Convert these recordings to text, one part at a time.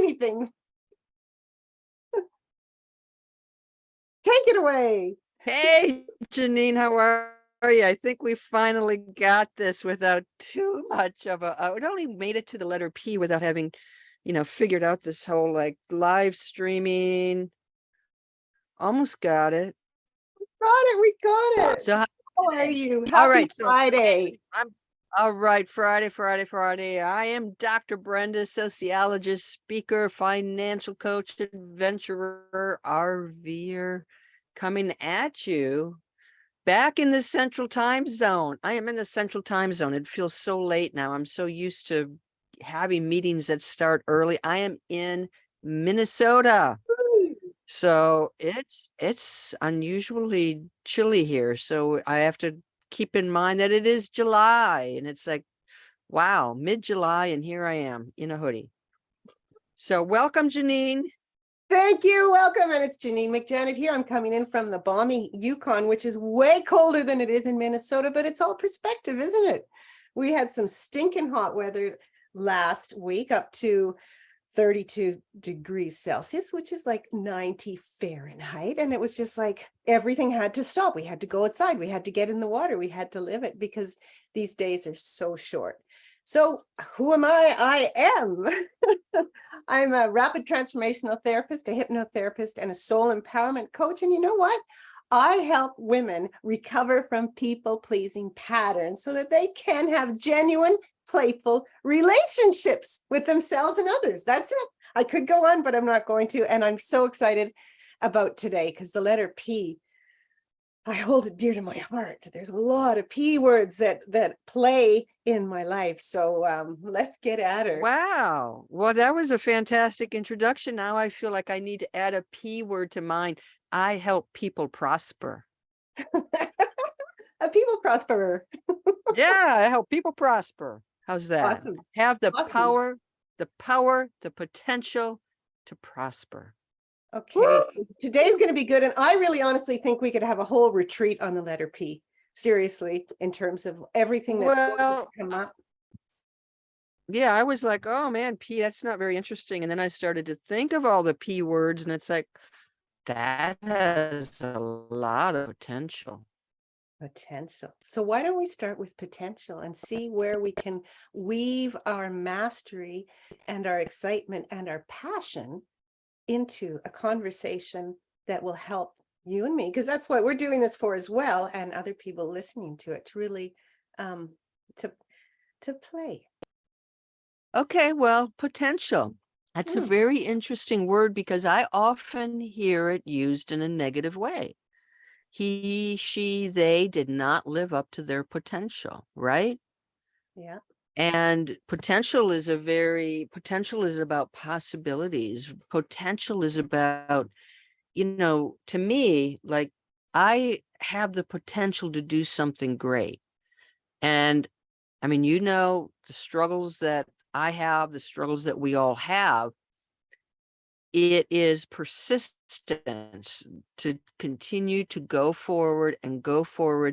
anything. Take it away. Hey, Janine, how are you? I think we finally got this without too much of it only made it to the letter P without having, figured out this whole like live streaming. Almost got it. We got it. So How are you? all Happy right, so Friday. I'm all right. Friday. I am Dr. Brenda, sociologist, speaker, financial coach, adventurer, RVer, coming at you back in the central time zone. I am in the central time zone. It feels so late now. I'm so used to having meetings that start early. I am in Minnesota. So it's unusually chilly here. So I have to keep in mind that it is July, and it's like, wow, mid-July, and here I am in a hoodie. So welcome, Janine. Thank you. Welcome. And it's Janine McJanet here. I'm coming in from the balmy Yukon, which is way colder than it is in Minnesota, but it's all perspective, isn't it? We had some stinking hot weather last week, up to 32 degrees Celsius, which is like 90 Fahrenheit. And it was just like everything had to stop. We had to go outside. We had to get in the water. We had to live it because these days are so short. So who am I? I am. I'm a rapid transformational therapist, a hypnotherapist, and a soul empowerment coach. And you know what? I help women recover from people-pleasing patterns so that they can have genuine, playful relationships with themselves and others. That's it. I could go on, but I'm not going to. And I'm so excited about today because the letter P, I hold it dear to my heart. There's a lot of P words that play in my life. So let's get at her. Wow. Well, that was a fantastic introduction. Now I feel like I need to add a P word to mine. I help people prosper. A people prosperer. Yeah, I help people prosper. How's that? Awesome. Have the Awesome. power, the potential to prosper. Okay, so today's going to be good. And I really honestly think we could have a whole retreat on the letter P. Seriously, in terms of everything that's going to come up. Yeah, I was like, oh man, P, that's not very interesting. And then I started to think of all the P words, and it's like, that has a lot of potential. Potential. So why don't we start with potential and see where we can weave our mastery and our excitement and our passion into a conversation that will help you and me, because that's what we're doing this for as well, and other people listening to it, to really to play. Okay, well, potential. That's a very interesting word because I often hear it used in a negative way. He, she, they did not live up to their potential, right? Yeah. And potential is about possibilities. Potential is about, to me, like I have the potential to do something great. And I mean, the struggles that I have, the struggles that we all have, it is persistence to continue to go forward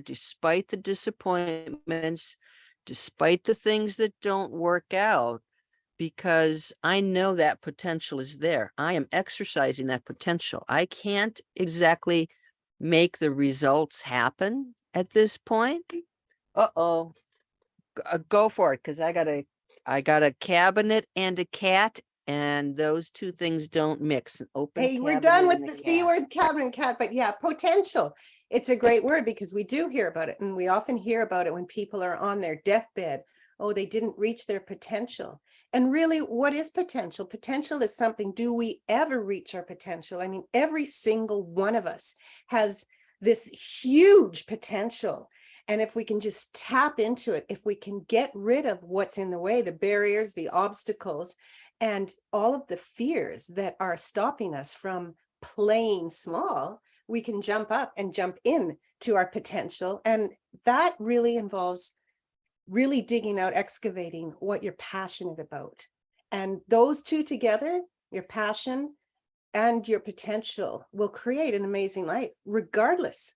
despite the disappointments, despite the things that don't work out, because I know that potential is there. I am exercising that potential. I can't exactly make the results happen at this point. Uh-oh. Go for it, because I got a cabinet and a cat, and those two things don't mix. An open Hey, we're cabinet done with and a the C cat. word, cabinet cat, but yeah, potential. It's a great word because we do hear about it, and we often hear about it when people are on their deathbed. Oh, they didn't reach their potential. And really, what is potential? Potential is something, do we ever reach our potential? I mean, every single one of us has this huge potential. And if we can just tap into it, if we can get rid of what's in the way, the barriers, the obstacles, and all of the fears that are stopping us from playing small, we can jump up and jump in to our potential. And that really involves really digging out, excavating what you're passionate about. And those two together, your passion and your potential, will create an amazing life, regardless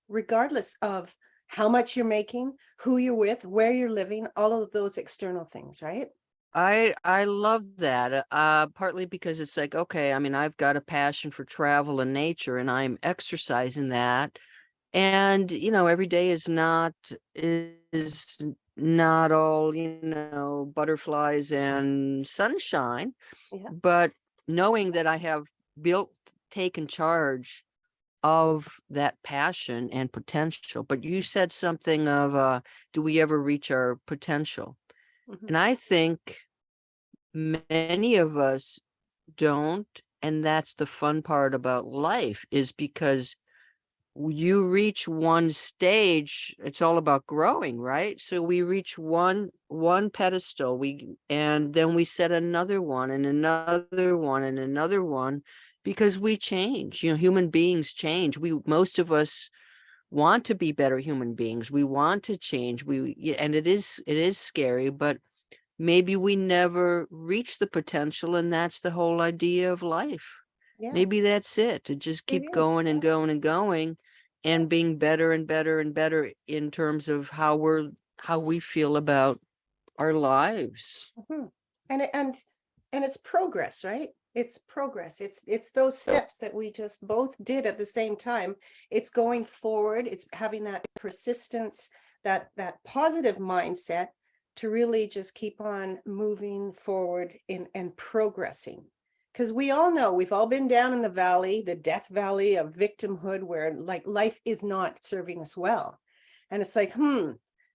of how much you're making, who you're with, where you're living, all of those external things, right? I love that. Partly because it's like, okay, I mean, I've got a passion for travel and nature, and I'm exercising that. And, every day is not all, butterflies and sunshine, Yeah. but knowing that I have built, taken charge of that passion and potential. But you said something of, do we ever reach our potential? Mhm. And I think many of us don't. And that's the fun part about life, is because you reach one stage, it's all about growing, right? So we reach one pedestal, and then we set another one and another one and another one, because we change. Human beings change. Most of us want to be better human beings. We want to change. And it is scary, but maybe we never reach the potential, and that's the whole idea of life. Yeah, Maybe that's it, to just it keep is. going and going and going, and being better and better and better in terms of how we feel about our lives. Mhm. And it's progress, right? It's progress. It's those steps that we just both did at the same time. It's going forward. It's having that persistence, that positive mindset to really just keep on moving forward in and progressing. Because we all know we've all been down in the valley, the death valley of victimhood, where like life is not serving us well. And it's like,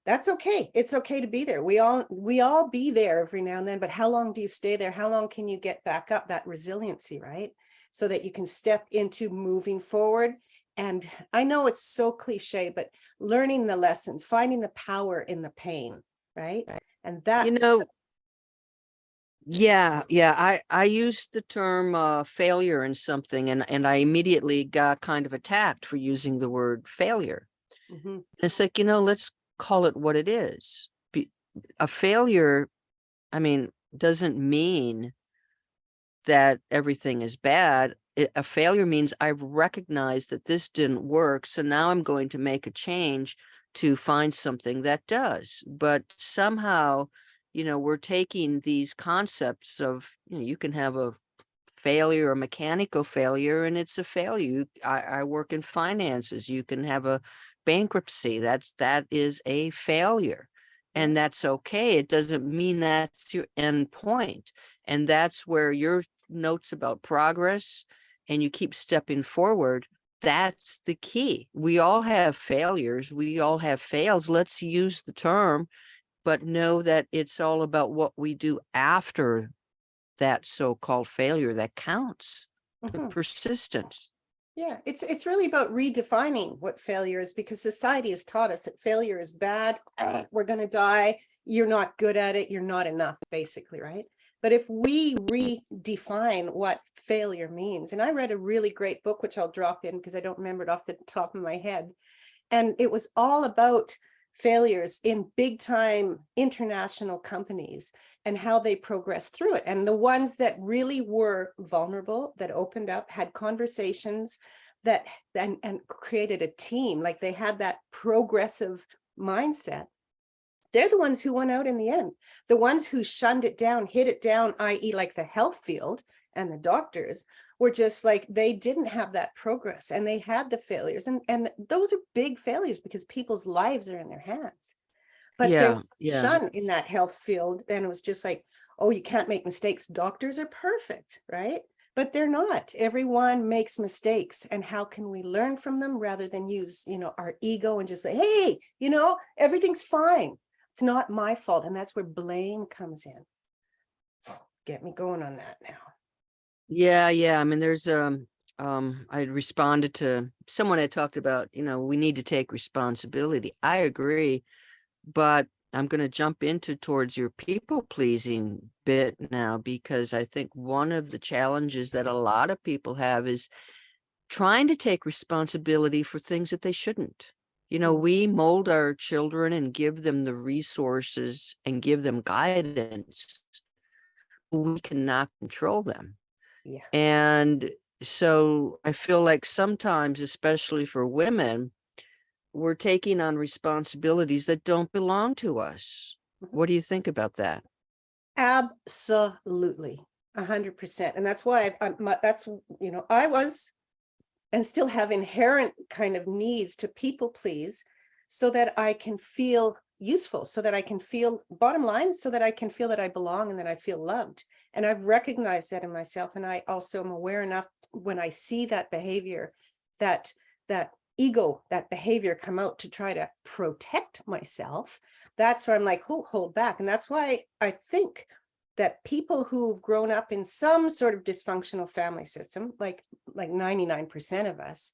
that's okay. It's okay to be there. We all be there every now and then, but how long do you stay there? How long can you get back up? That resiliency, right? So that you can step into moving forward. And I know it's so cliche, but learning the lessons, finding the power in the pain, right? And You that's know, yeah, I used the term failure in something, and I immediately got kind of attacked for using the word failure. Mhm. It's like, let's call it what it is. A failure, I mean, doesn't mean that everything is bad. A failure means I've recognized that this didn't work, so now I'm going to make a change to find something that does. But somehow, we're taking these concepts of, you can have a failure, a mechanical failure, and it's a failure. I work in finances. You can have a bankruptcy. That is a failure. Yeah. And that's okay. It doesn't mean that's your end point. And that's where your notes about progress, and you keep stepping forward. That's the key. We all have failures. We all have fails. Let's use the term, but know that it's all about what we do after that so-called failure that counts. The Mhm. persistence. Yeah, it's really about redefining what failure is, because society has taught us that failure is bad. We're going to die. You're not good at it. You're not enough, basically, right? But if we redefine what failure means, and I read a really great book, which I'll drop in because I don't remember it off the top of my head, and it was all about failures in big time international companies and how they progressed through it. And the ones that really were vulnerable, that opened up, had conversations, that and created a team, like they had that progressive mindset, they're the ones who won out in the end. The ones who shunned it down, hid it down, i.e., like the health field and the doctors, were just like, they didn't have that progress and they had the failures. And those are big failures because people's lives are in their hands. But there Yeah, was yeah. shun in that health field, and it was just like, oh, you can't make mistakes. Doctors are perfect, right? But they're not. Everyone makes mistakes. And how can we learn from them rather than use, our ego and just say, hey, everything's fine. It's not my fault. And that's where blame comes in. Get me going on that now. Yeah. I mean, I responded to someone I talked about, we need to take responsibility. I agree, but I'm going to jump into towards your people pleasing bit now, because I think one of the challenges that a lot of people have is trying to take responsibility for things that they shouldn't. Mm. We mold our children and give them the resources and give them guidance. We cannot control them. Yeah. And so I feel like sometimes, especially for women, we're taking on responsibilities that don't belong to us. Mhm. What do you think about that? Absolutely. 100%. And that's why that's, I was and still have inherent kind of needs to people please so that I can feel useful, so that I can feel, bottom line, so that I can feel that I belong and that I feel loved. And I've recognized that in myself. And I also am aware enough when I see that behavior, that ego, that behavior come out to try to protect myself. That's where I'm like, hold back. And that's why I think that people who've grown up in some sort of dysfunctional family system, like 99% of us,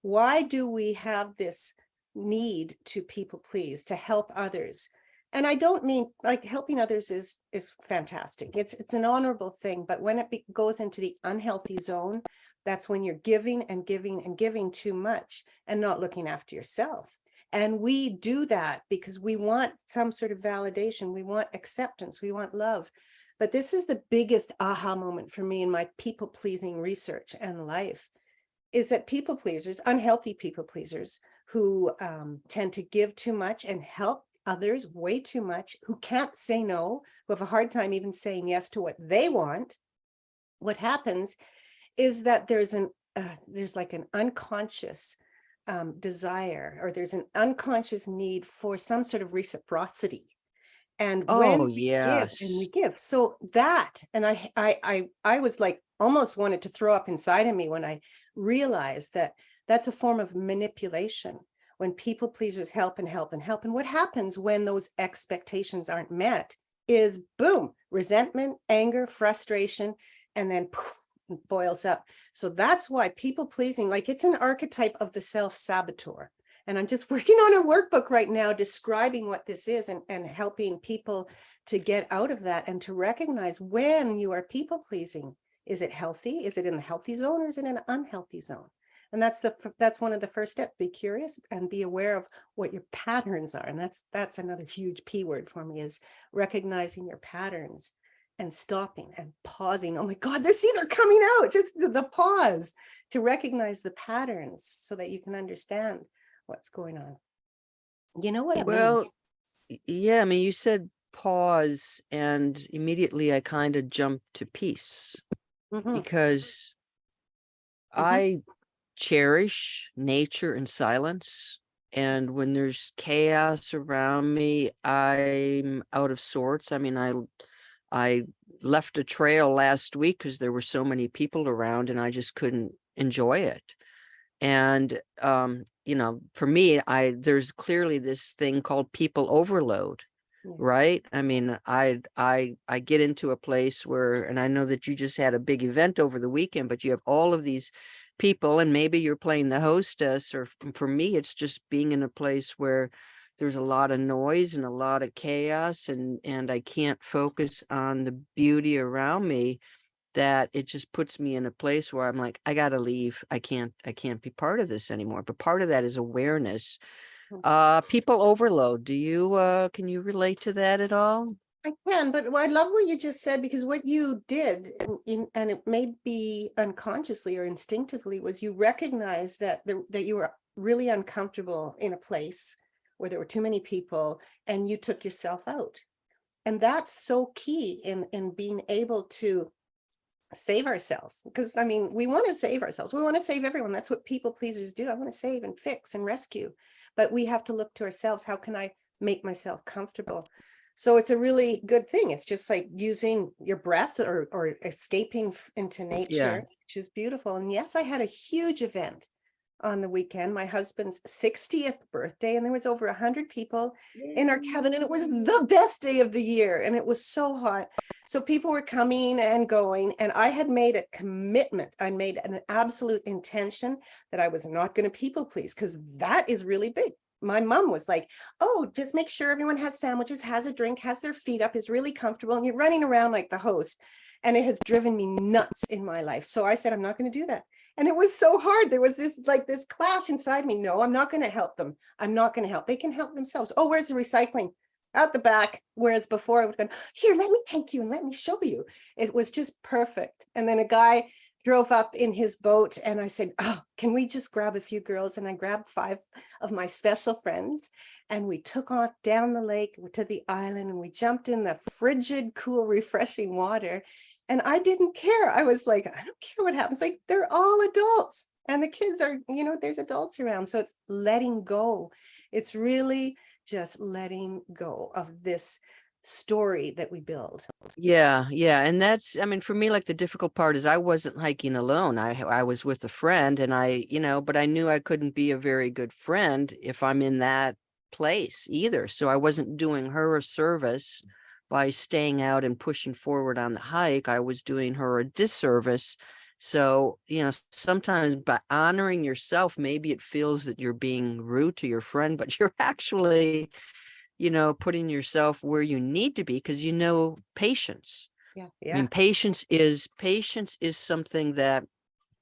why do we have this need to people please, to help others? And I don't mean, like, helping others is fantastic. It's an honorable thing, but when it goes into the unhealthy zone, that's when you're giving and giving and giving too much and not looking after yourself. And we do that because we want some sort of validation. We want acceptance. We want love. But this is the biggest aha moment for me in my people pleasing research and life, is that people pleasers, unhealthy people pleasers, who tend to give too much and help others way too much, who can't say no, who have a hard time even saying yes to what they want. What happens is that there's like an unconscious desire, or there's an unconscious need for some sort of reciprocity. And Oh, when we give and we yes. give, so that, and I was like, almost wanted to throw up inside of me when I realized that that's a form of manipulation. When people pleasers help and help and help, and what happens when those expectations aren't met is, boom, resentment, anger, frustration, and then poof, it boils up. So that's why people pleasing, like, it's an archetype of the self-saboteur. And I'm just working on a workbook right now describing what this is, and helping people to get out of that and to recognize when you are people pleasing. Is it healthy? Is it in the healthy zone, or is it in an unhealthy zone? And that's one of the first steps. Be curious and be aware of what your patterns are. And that's another huge P word for me, is recognizing your patterns and stopping and pausing. Oh my God, they're coming out. Just the pause to recognize the patterns so that you can understand what's going on. You know what I mean? Well, yeah, I mean, you said pause, and immediately I kind of jumped to peace, Mm-hmm, because mm-hmm, I cherish nature and silence. And when there's chaos around me, I'm out of sorts. I mean, I left a trail last week because there were so many people around and I just couldn't enjoy it. And for me, there's clearly this thing called people overload, yeah, right? I mean, I get into a place where, and I know that you just had a big event over the weekend, but you have all of these people, and maybe you're playing the hostess, or for me, it's just being in a place where there's a lot of noise and a lot of chaos, and I can't focus on the beauty around me, that it just puts me in a place where I'm like, I gotta leave. I can't be part of this anymore. But part of that is awareness. mm. People overload. Can you relate to that at all? I can, but I love what you just said, because what you did, and it may be unconsciously or instinctively, was you recognized that you were really uncomfortable in a place where there were too many people, and you took yourself out. And that's so key in being able to save ourselves, because I mean, we want to save ourselves, we want to save everyone. That's what people pleasers do. I want to save and fix and rescue, but we have to look to ourselves. How can I make myself comfortable? So it's a really good thing. It's just like using your breath, or escaping into Yeah. nature, which is beautiful. And yes, I had a huge event on the weekend, my husband's 60th birthday, and there was over 100 people in our cabin, and it was the best day of the year, and it was so hot. So people were coming and going, and I had made a commitment. I made an absolute intention that I was not going to people please, because that is really big. My mom was like, oh, just make sure everyone has sandwiches, has a drink, has their feet up, is really comfortable, and you're running around like the host. And it has driven me nuts in my life. So I said, I'm not going to do that. And it was so hard. There was this clash inside me. No, I'm not going to help them. I'm not going to help. They can help themselves. Oh, where's the recycling? Out the back. Whereas before I would go, here, let me take you and let me show you. It was just perfect. And then a guy drove up in his boat, and I said, oh, can we just grab a few girls? And I grabbed 5 of my special friends, And we took off down the lake to the island, and we jumped in the frigid, cool, refreshing water. And I didn't care. I was like, I don't care what happens. Like, they're all adults, and the kids are, there's adults around. So it's letting go. It's really just letting go of this story that we build. Yeah, yeah. And that's, I mean, for me, like the difficult part is I wasn't hiking alone. I was with a friend, and but I knew I couldn't be a very good friend if I'm in that place either. So I wasn't doing her a service by staying out and pushing forward on the hike. I was doing her a disservice. So, sometimes by honoring yourself, maybe it feels that you're being rude to your friend, but you're actually putting yourself where you need to be, because patience. Yeah. I mean, Yeah. patience is something that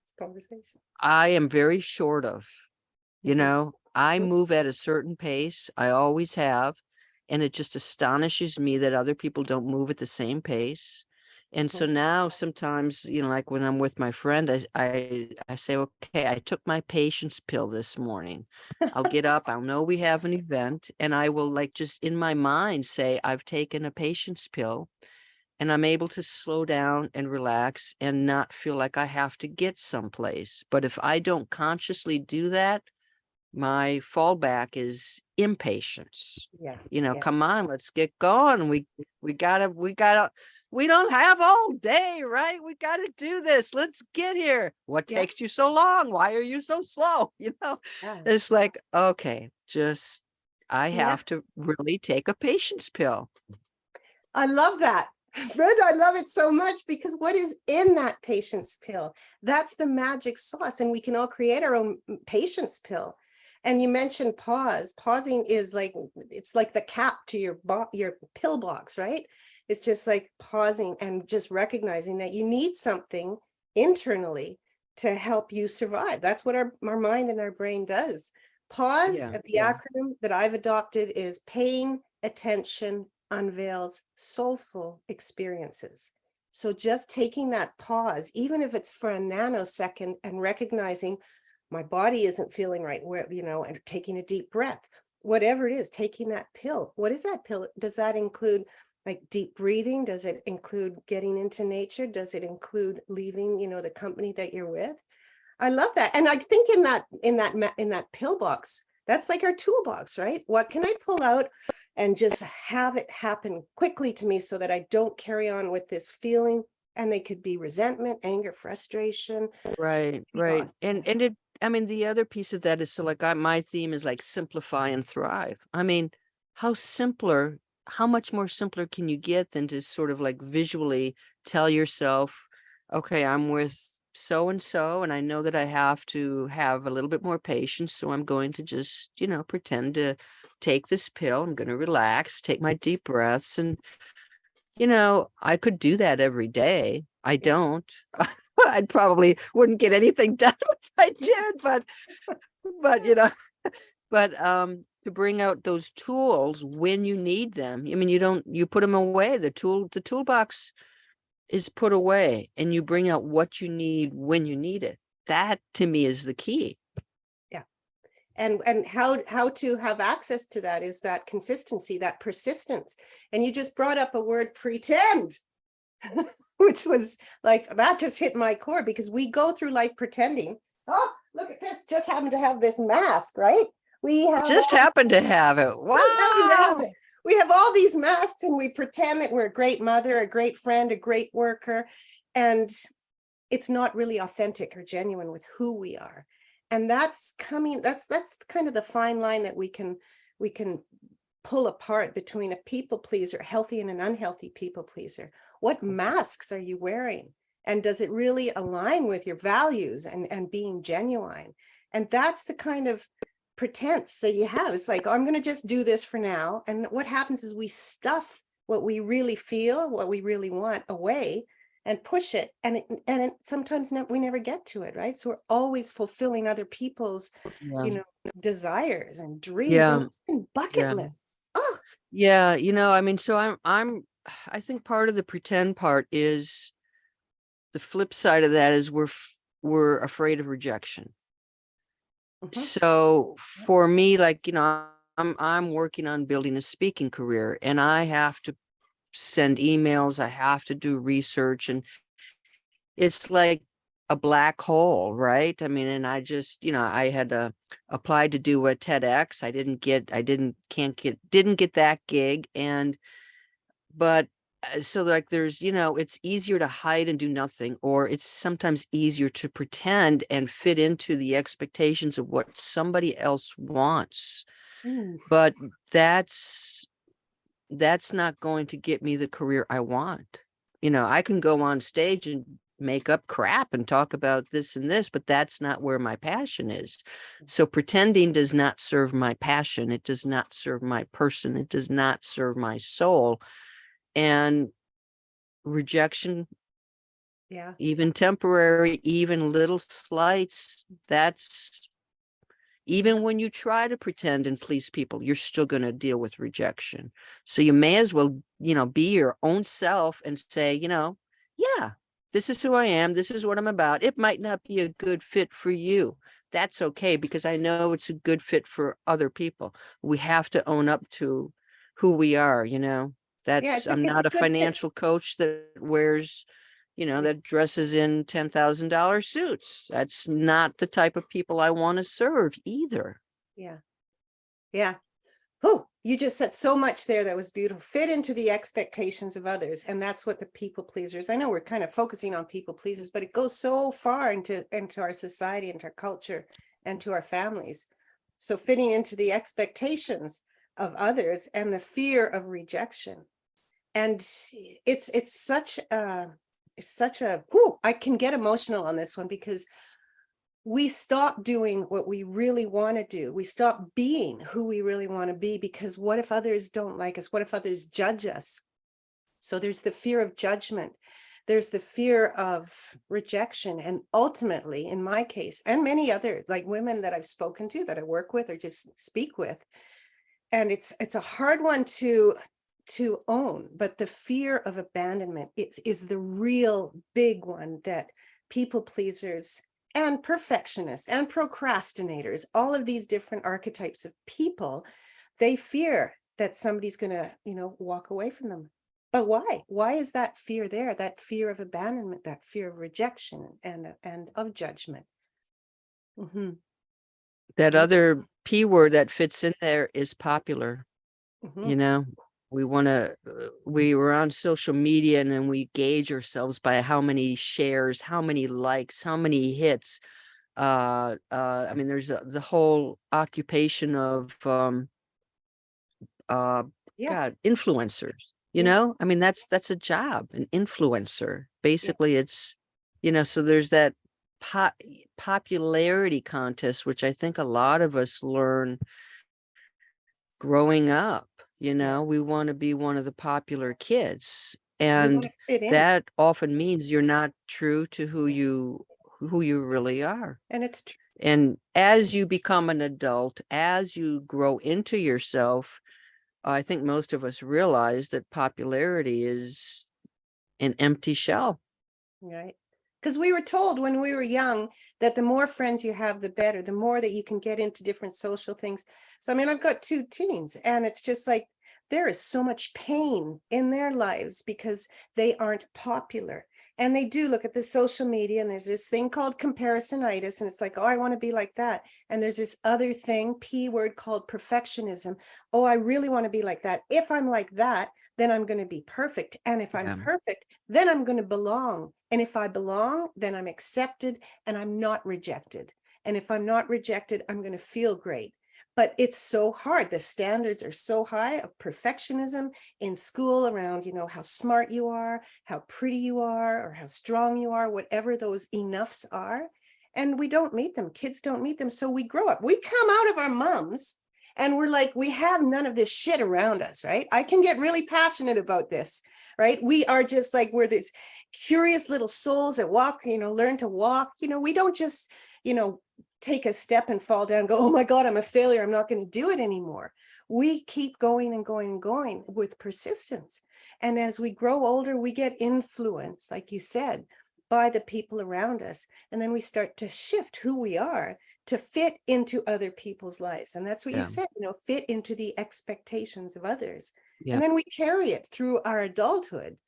It's conversation. I am very short of. Mhm. I Mhm. move at a certain pace. I always have. And it just astonishes me that other people don't move at the same pace. And so Mhm. now sometimes, like when I'm with my friend, I say, okay, I took my patience pill this morning. I'll get up, I'll know we have an event, and I will like just in my mind say, I've taken a patience pill, and I'm able to slow down and relax and not feel like I have to get someplace. But if I don't consciously do that, my fallback is impatience. Yeah. Yeah. Come on, let's get going. We don't have all day, right? We gotta do this. Let's get here. What Yeah. takes you so long? Why are you so slow? Yeah. It's like, okay, I Yeah. have to really take a patience pill. I love that. Brenda, I love it so much, because what is in that patience pill? That's the magic sauce, and we can all create our own patience pill. And you mentioned pause. Pausing is like, it's like the cap to your pill box, right? It's just like pausing and just recognizing that you need something internally to help you survive. That's what our mind and our brain does. Pause, Yeah, the yeah. acronym that I've adopted is paying attention unveils soulful experiences. So just taking that pause, even if it's for a nanosecond, and recognizing my body isn't feeling right, and taking a deep breath, whatever it is, taking that pill. What is that pill? Does that include like deep breathing? Does it include getting into nature? Does it include leaving, the company that you're with? I love that. And I think in that pill box, that's like our toolbox, right? What can I pull out and just have it happen quickly to me so that I don't carry on with this feeling? And they could be resentment, anger, frustration, Right, right. chaos. And I mean, the other piece of that is, so like my theme is like simplify and thrive. I mean, how much more simpler can you get than to sort of like visually tell yourself, okay, I'm with so and so, and I know that I have to have a little bit more patience. So I'm going to just, pretend to take this pill. I'm going to relax, take my deep breaths. And I could do that every day. I Yeah. don't. I probably wouldn't get anything done if I did, but to bring out those tools when you need them. I mean, you put them away. The toolbox is put away, and you bring out what you need when you need it. That to me is the key. Yeah. And how to have access to that is that consistency, that persistence. And you just brought up a word, pretend. Which was like, that just hit my core, because we go through life pretending. Oh, look at this, just happen to have this mask, right? We have Just happen to have it. just happen to have Wow. it. We have all these masks, and we pretend that we're a great mother, a great friend, a great worker, and it's not really authentic or genuine with who we are. And that's kind of the fine line that we can pull apart between a people pleaser, healthy and an unhealthy people pleaser. What masks are you wearing? And does it really align with your values and being genuine? And that's the kind of pretense that you have. It's like, oh, I'm going to just do this for now. And what happens is we stuff what we really feel, what we really want away, and push it. And sometimes we never get to it, right? So we're always fulfilling other people's, Yeah. you know, desires and dreams Yeah. and even bucket Yeah. lists. Oh, Yeah. I mean, so I think part of the pretend part is the flip side of that is we're afraid of rejection. mhm. So for me, like, I'm working on building a speaking career, and I have to send emails, I have to do research, and it's like a black hole, right? I mean, and I just, I had applied to do a TEDx. Didn't get that gig. But so like it's easier to hide and do nothing, or it's sometimes easier to pretend and fit into the expectations of what somebody else wants. Ooh, But that's not going to get me the career I want. I can go on stage and make up crap and talk about this and this, but that's not where my passion is. So pretending does not serve my passion. It does not serve my person. It does not serve my soul. And rejection, yeah. even temporary, even little slights, that's Yeah. even when you try to pretend and please people, you're still going to deal with rejection. So you may as well, be your own self and say, yeah, this is who I am. This is what I'm about. It might not be a good fit for you. That's okay, because I know it's a good fit for other people. We have to own up to who we are, Yeah, I'm it's a not a good fit. financial coach that wears Yeah. that dresses in $10,000 suits. That's not the type of people I want to serve either. Yeah. Yeah. Oh, you just said so much there that was beautiful. Fit into the expectations of others. And that's what the people pleasers, I know we're kind of focusing on people pleasers, but it goes so far into our society, into our culture, and to our families. So fitting into the expectations of others and the fear of rejection. And I can get emotional on this one, because we stop doing what we really want to do. We stop being who we really want to be, because what if others don't like us? What if others judge us? So there's the fear of judgment. There's the fear of rejection. And ultimately, in my case, and many other like women that I've spoken to, that I work with or just speak with, and it's a hard one to own, but the fear of abandonment is the real big one that people pleasers and perfectionists and procrastinators, all of these different archetypes of people, they fear that somebody's going to, walk away from them. But why is that fear there? That fear of abandonment, that fear of rejection and of judgment. Mm-hmm. That Yeah. other P word that fits in there is popular. Mm-hmm. You know, we were on social media, and then we gauge ourselves by how many shares, how many likes, how many hits. I mean, there's the whole occupation of, uh, Yeah. God, influencers, Yeah. I mean, that's a job, an influencer. Yeah. Basically, it's, so there's that popularity contest, which I think a lot of us learn growing up. Yeah. We want to be one of the popular kids. We want And to fit in. that often means you're not true to who you really are. And it's And as you become an adult, as you grow into yourself, I think most of us realize that popularity is an empty shell. right. Because we were told when we were young that the more friends you have, the better, the more that you can get into different social things. So, I mean, I've got two teens, and it's just like there is so much pain in their lives because they aren't popular. And they do look at the social media, and there's this thing called comparisonitis, and it's like, oh, I want to be like that. And there's this other thing, P word, called perfectionism. Oh, I really want to be like that. If I'm like that, then I'm going to be perfect. And if I'm Yeah. perfect, then I'm going to belong. And if I belong, then I'm accepted and I'm not rejected. And if I'm not rejected, I'm going to feel great. But it's so hard. The standards are so high of perfectionism in school around, how smart you are, how pretty you are, or how strong you are, whatever those enoughs are. And we don't meet them. Kids don't meet them. So we grow up. We come out of our mums and we're like, we have none of this shit around us, right? I can get really passionate about this, right? We are just like, we're these curious little souls that walk, learn to walk. We don't just, take a step and fall down and go, oh my God, I'm a failure. I'm not going to do it anymore. We keep going and going and going with persistence. And as we grow older, we get influenced, like you said, by the people around us. And then we start to shift who we are to fit into other people's lives. And that's what you Yeah. said, fit into the expectations of others. Yeah. And then we carry it through our adulthood.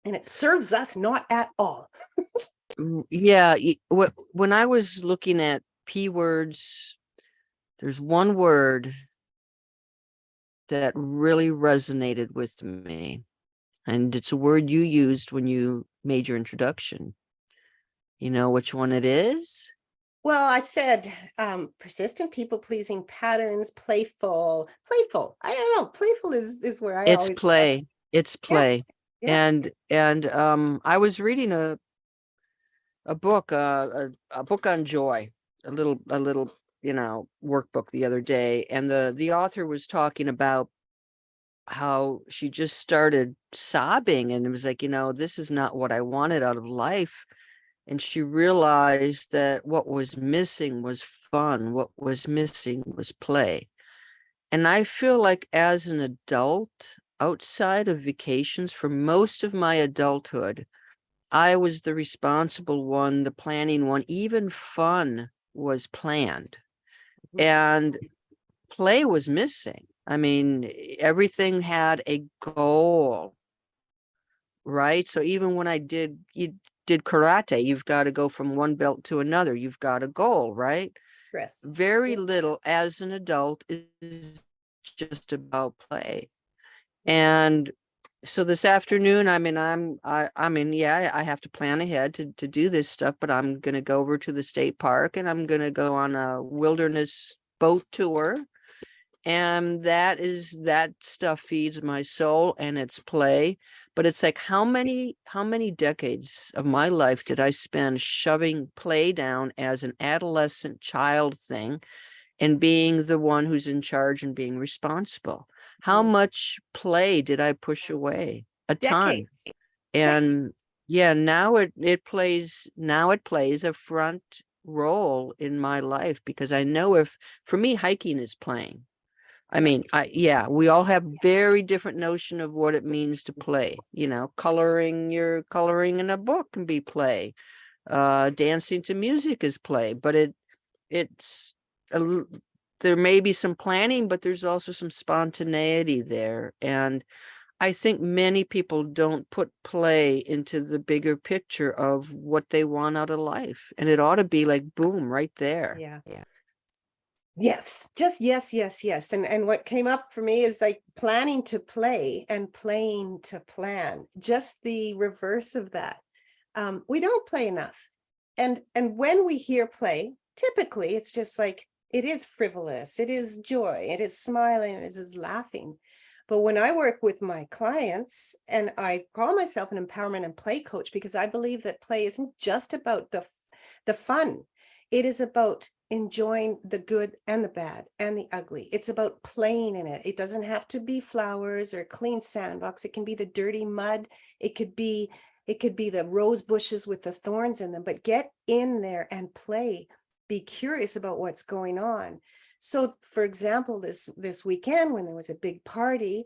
And it serves us not at all. Yeah. When I was looking at P words, there's one word that really resonated with me. And it's a word you used when you made your introduction. You know which one it is? Well, I said persistent people-pleasing patterns, playful. I don't know. Playful is where I It's always play. It's yeah, play. yeah. And I was reading a book, a book on joy, a little, workbook the other day, and the author was talking about how she just started sobbing, and it was like, this is not what I wanted out of life. And she realized that what was missing was fun. What was missing was play. And I feel like as an adult, outside of vacations, for most of my adulthood, I was the responsible one, the planning one. Even fun was planned and play was missing. I mean, everything had a goal, right? So even when you did karate, you've got to go from one belt to another. You've got a goal, right? Chris. Very little as an adult is just about play. And so this afternoon, yeah, I have to plan ahead to do this stuff, but I'm going to go over to the state park and I'm going to go on a wilderness boat tour. And that stuff feeds my soul and it's play. But it's like, how many decades of my life did I spend shoving play down as an adolescent child thing and being the one who's in charge and being responsible? How much play did I push away? A ton. Decades. And yeah, now it plays a front role in my life, because I know, for me, hiking is playing. I mean, we all have very different notion of what it means to play. Coloring in a book can be play. Dancing to music is play, but it's there may be some planning, but there's also some spontaneity there. And I think many people don't put play into the bigger picture of what they want out of life. And it ought to be like, boom, right there. Yeah. Yes, just yes. And what came up for me is like planning to play and playing to plan. Just the reverse of that. We don't play enough. And when we hear play, typically it's just like it is frivolous, it is joy, it is smiling, it is laughing. But when I work with my clients, and I call myself an empowerment and play coach, because I believe that play isn't just about the fun. It is about enjoying the good and the bad and the ugly. It's about playing in it. It doesn't have to be flowers or a clean sandbox. It can be the dirty mud. It could be the rose bushes with the thorns in them, but get in there and play. Be curious about what's going on. So for example, this weekend when there was a big party,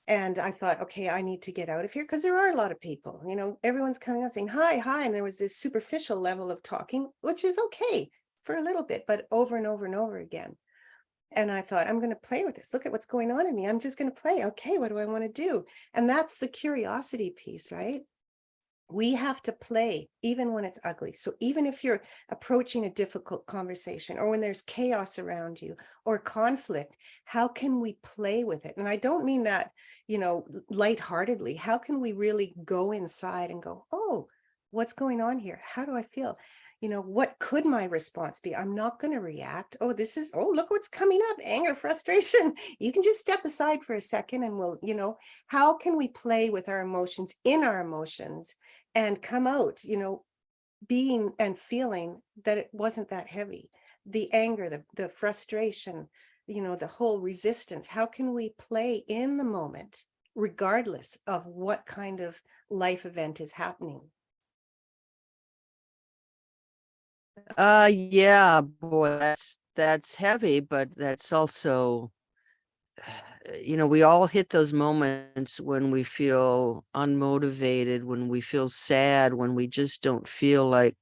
and I thought, okay, I need to get out of here, because there are a lot of people, everyone's coming up saying hi. And there was this superficial level of talking, which is okay for a little bit, but over and over and over again. And I thought, I'm going to play with this. Look at what's going on in me. I'm just going to play. Okay, what do I want to do? And that's the curiosity piece, right? We have to play even when it's ugly. So even if you're approaching a difficult conversation, or when there's chaos around you or conflict, how can we play with it? And I don't mean that, lightheartedly. How can we really go inside and go, oh, what's going on here? How do I feel? What could my response be? I'm not going to react. Oh, look what's coming up. Anger, frustration. You can just step aside for a second and how can we play with our emotions, in our emotions, and come out, being and feeling that it wasn't that heavy. The anger, the frustration, the whole resistance. How can we play in the moment, regardless of what kind of life event is happening? Yeah, boy, that's heavy, but that's also we all hit those moments when we feel unmotivated, when we feel sad, when we just don't feel like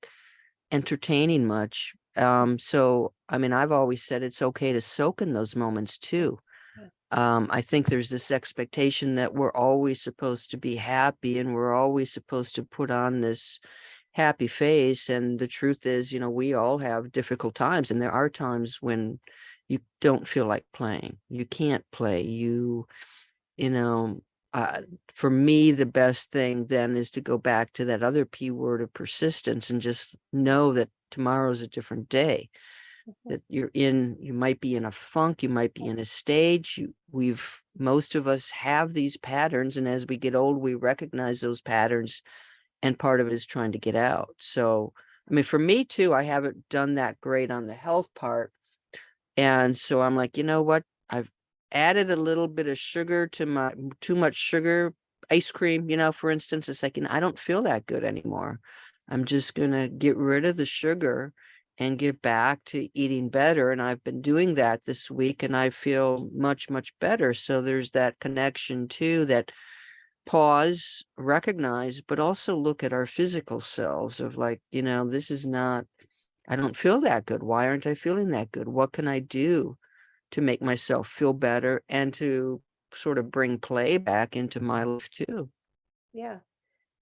entertaining much. So, I mean, I've always said it's okay to soak in those moments too. Yeah. I think there's this expectation that we're always supposed to be happy and we're always supposed to put on this happy face. And the truth is, we all have difficult times, and there are times when you don't feel like playing. You can't play. You know, uh, for me, the best thing then is to go back to that other P word of persistence and just know that tomorrow's a different day. That you might be in a funk, you might be in a stage. Most of us have these patterns, and as we get old, we recognize those patterns, and part of it is trying to get out. So, I mean, for me too, I haven't done that great on the health part. And so I'm like, you know what? I've added a little bit of sugar to my too much sugar ice cream, for instance. It's like, I don't feel that good anymore. I'm just gonna get rid of the sugar and get back to eating better. And I've been doing that this week and I feel much, much better. So there's that connection too, that pause, recognize, but also look at our physical selves of like, this is not, I don't feel that good. Why aren't I feeling that good? What can I do to make myself feel better and to sort of bring play back into my life too? Yeah.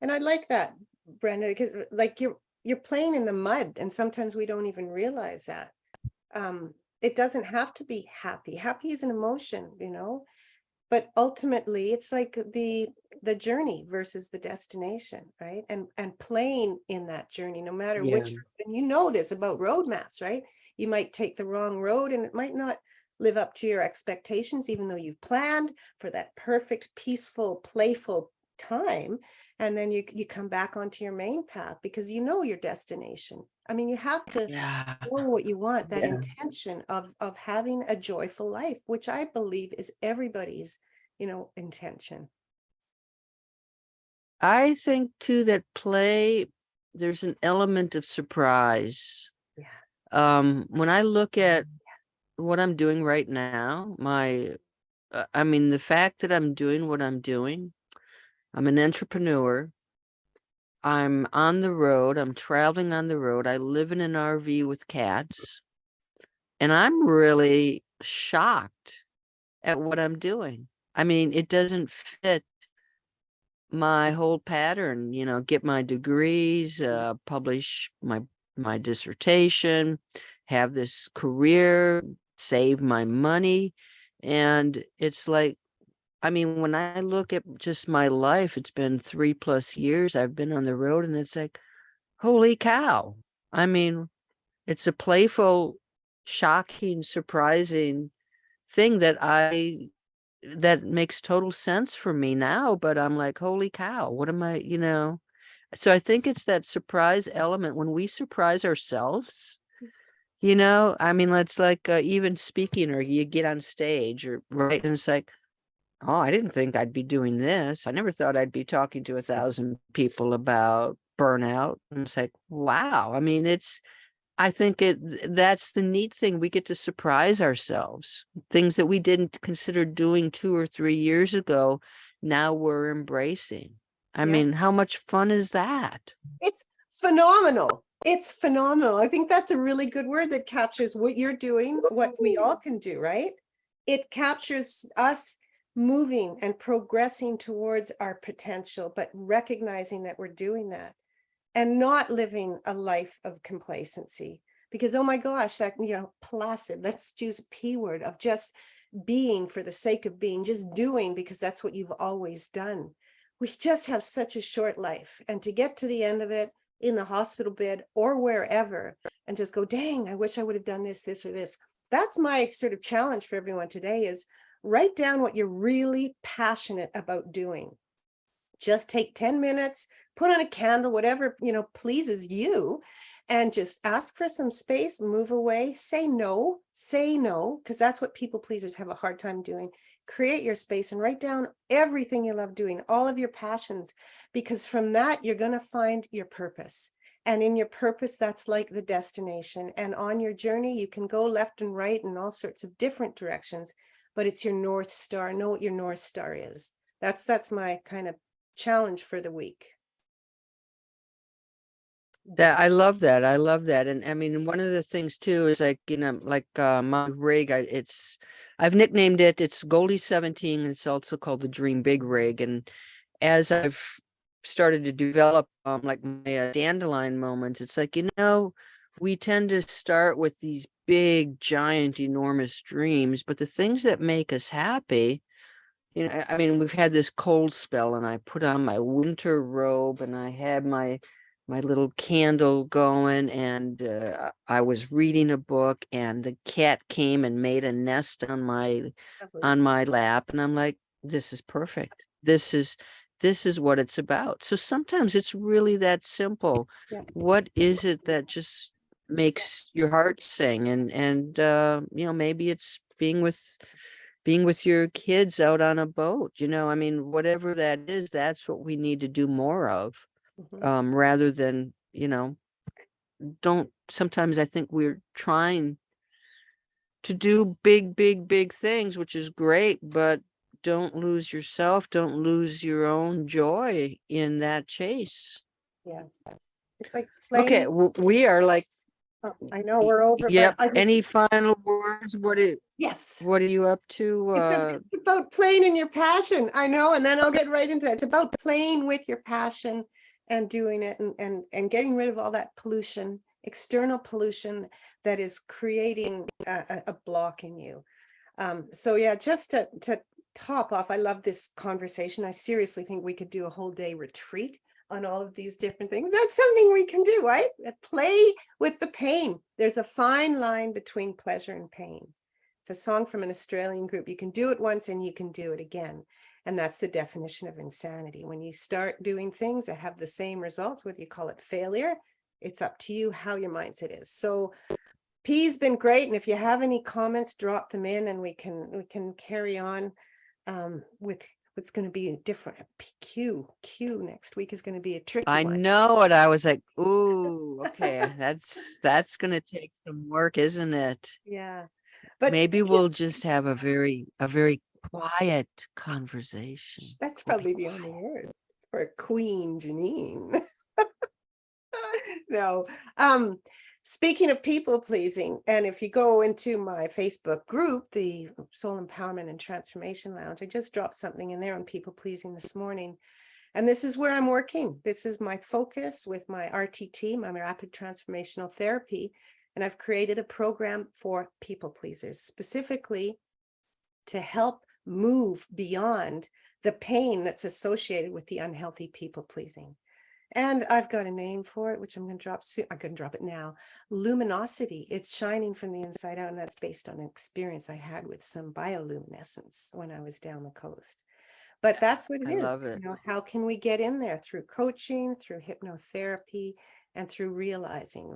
And I like that, Brenda, because like you're playing in the mud, and sometimes we don't even realize that. It doesn't have to be happy. Happy is an emotion, but ultimately it's like the journey versus the destination, right? And playing in that journey, no matter Yeah. which, and this about roadmaps, right? You might take the wrong road and it might not live up to your expectations, even though you've planned for that perfect, peaceful, playful time. And then you come back onto your main path because you know your destination. I mean, you have to Yeah. know what you want, that Yeah. intention of having a joyful life, which I believe is everybody's, intention. I think too that play, there's an element of surprise. Yeah. When I look at what I'm doing right now, I mean, the fact that I'm doing what I'm doing, I'm an entrepreneur. I'm on the road. I'm traveling on the road. I live in an RV with cats, and I'm really shocked at what I'm doing. I mean, it doesn't fit my whole pattern, get my degrees, publish my dissertation, have this career, save my money. And it's like, I mean, when I look at just my life, it's been 3+ years I've been on the road, and it's like, holy cow. I mean, it's a playful, shocking, surprising thing that makes total sense for me now, but I'm like, holy cow, what am I? So I think it's that surprise element when we surprise ourselves, I mean, let's like even speaking, or you get on stage, or right, and it's like, oh, I didn't think I'd be doing this. I never thought I'd be talking to 1,000 people about burnout. And it's like, wow. I mean, I think that's the neat thing. We get to surprise ourselves. Things that we didn't consider doing 2 or 3 years ago, now we're embracing. I Yeah. mean, how much fun is that? It's phenomenal. It's phenomenal. I think that's a really good word that captures what you're doing, what we all can do, right? It captures us moving and progressing towards our potential, but recognizing that we're doing that and not living a life of complacency. Because, oh my gosh, that, placid, let's use a P word of just being for the sake of being, just doing because that's what you've always done. We just have such a short life, and to get to the end of it in the hospital bed or wherever and just go, dang, I wish I would have done this or this. That's my sort of challenge for everyone today, is write down what you're really passionate about doing. Just take 10 minutes, put on a candle, whatever, pleases you, and just ask for some space, move away, say no, because that's what people pleasers have a hard time doing. Create your space and write down everything you love doing, all of your passions, because from that, you're going to find your purpose. And in your purpose, that's like the destination. And on your journey, you can go left and right in all sorts of different directions, but it's your North Star. Know what your North Star is. That's my kind of challenge for the week. That I love that. I love that. And I mean, one of the things too is like, like my rig, I've nicknamed it, it's Goldie 17. It's also called the Dream Big rig. And as I've started to develop like my dandelion moments, it's like, we tend to start with these big, giant, enormous dreams, but the things that make us happy, I mean, we've had this cold spell and I put on my winter robe and I had my little candle going, and I was reading a book, and the cat came and made a nest on my lap, and I'm like, this is perfect. This is what it's about. So sometimes it's really that simple. Yeah. What is it that just makes your heart sing? And maybe it's being with your kids out on a boat, I mean, whatever that is, that's what we need to do more of. Mhm. Rather than, don't sometimes I think we're trying to do big, big, big things, which is great, but don't lose yourself, don't lose your own joy in that chase. Yeah. It's like Okay, playing. we are like, I know we're over, but yep. I just, Any final words? yes. What are you up to? It's about playing in your passion. I know, and then I'll get right into that. It's about playing with your passion and doing it, and getting rid of all that pollution, external pollution that is creating a block in you. So yeah, just to top off, I love this conversation. I seriously think we could do a whole day retreat on all of these different things. That's something we can do, right? Play with the pain. There's a fine line between pleasure and pain. It's a song from an Australian group. You can do it once and you can do it again. And that's the definition of insanity. When you start doing things that have the same results, whether you call it failure, it's up to you how your mindset is. So P's been great. And if you have any comments, drop them in and we can carry on with what's going to be a different Q next week is going to be a tricky I one. know it. I was like, ooh, okay, that's gonna take some work, isn't it? Yeah. But Maybe speaking, we'll just have a very quiet conversation. that's We'll be probably the only quiet. word for Queen Janine. No. Speaking of people pleasing, and if you go into my Facebook group, the Soul Empowerment and Transformation Lounge, I just dropped something in there on people pleasing this morning. And this is where I'm working. This is my focus with my RTT, my rapid transformational therapy. And I've created a program for people pleasers, specifically to help move beyond the pain that's associated with the unhealthy people pleasing. And I've got a name for it, which I'm going to drop soon. I'm going to drop it now. Luminosity. It's shining from the inside out. And that's based on an experience I had with some bioluminescence when I was down the coast. But that's what it I is. love it. How can we get in there? Through coaching, through hypnotherapy, and through realizing,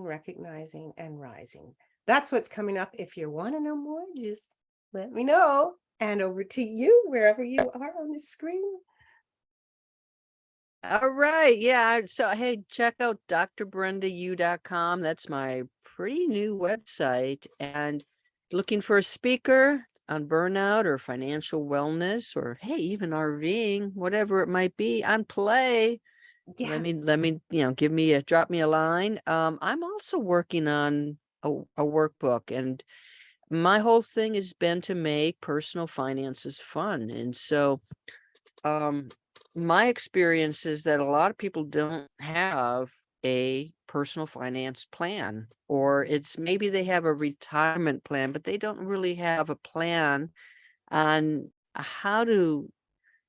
recognizing, and rising. That's what's coming up. If you want to know more, just let me know. And over to you, wherever you are on the screen. All right. Yeah. So, hey, check out drbrendaU.com. That's my pretty new website. And looking for a speaker on burnout or financial wellness, or hey, even RVing, whatever it might be, on play. Yeah. Let me, drop me a line. I'm also working on a workbook, and my whole thing has been to make personal finances fun. And so, my experience is that a lot of people don't have a personal finance plan, or it's maybe they have a retirement plan, but they don't really have a plan on how to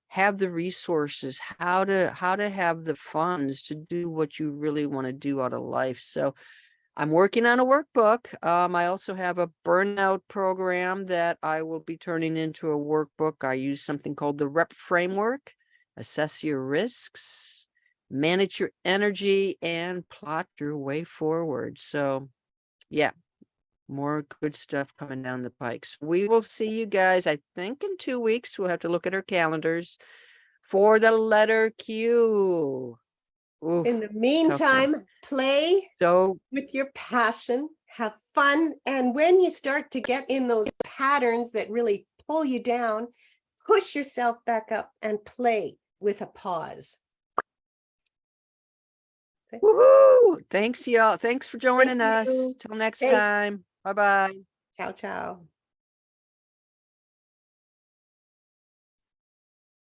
have the resources, how to have the funds to do what you really want to do out of life. So I'm working on a workbook. I also have a burnout program that I will be turning into a workbook. I use something called the REP framework. Assess your risks, manage your energy, and plot your way forward. So, yeah, more good stuff coming down the pike. So we will see you guys, I think, in 2 weeks. We'll have to look at our calendars for the letter Q. In the Oof, tough one. meantime, play So with your passion, have fun. And when you start to get in those patterns that really pull you down, push yourself back up and play with a pause. Woohoo! Thanks, y'all. Thanks for joining Thank us. you. Till next Hey, time. Bye-bye. ciao, ciao.